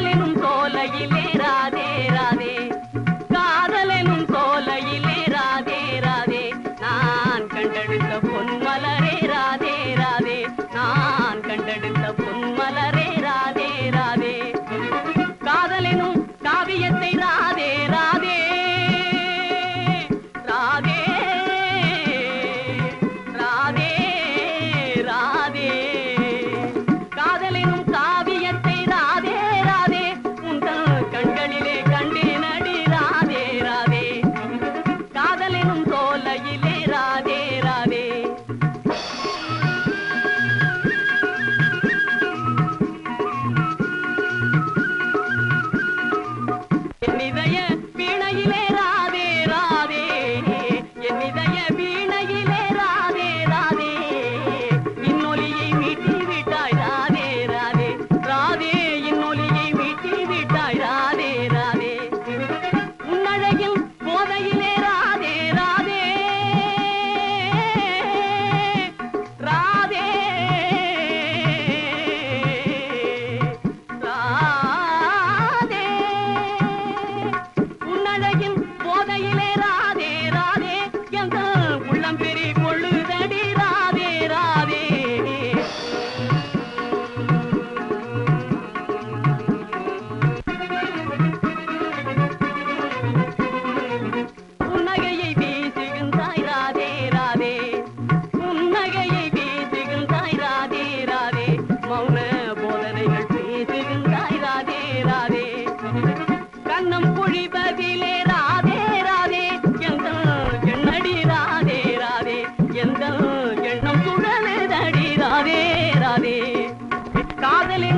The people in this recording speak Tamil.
காதலெனும் சோலையிலே ராதே ராதே, காதலெனும் சோலையிலே ராதே ராதே, நான் கண்டெடுத்த பொன்மலரே ராதே ராதே, நான் கண்டெடுத்த பொன்மலரே ராதே ராதே, காதலெனும் காவியத்தை ராதே ராதே ராதே ராதே ராதே, காதலெனும் காவியத்தை ராதே ராதே, உங்கள் கண்களிலே கண்டேனடி ராதே ராதே, காதலெனும் சோலையிலே ராதே ராதே. என்னிதய வீணையிலே ராதே ராதே, என்னிதய வீணையிலே ராதே ராதே, இன்னொலியை மீட்டி விட்டாய் ராதே ராதே ராதே, இன்னொலியை மீட்டி விட்டாய் ராதே ராதே, உன்னழகில் போதையிலே ராதே ராதே ராதே ராதே, உன்னழகின் போதையிலே ராதே ராதே, எங்கள் உள்ளம் பெரி கொள்ளுதடி ராதே ராதே. புன்னகையை வீசுகின்றாய் ராதே ராதே, புன்னகையை வீசுகின்றாய் ராதே ராதே, மௌன போதனைகள் பேசுகின்றாய் ராதே ராதே, கண்ணம் பொழிவதிலே ராதே ராதே, எங்கள் எண்ணடி ராதே ராதே, எங்கள் எண்ணம் சுழலுதடி ராதே ராதே, காதலின்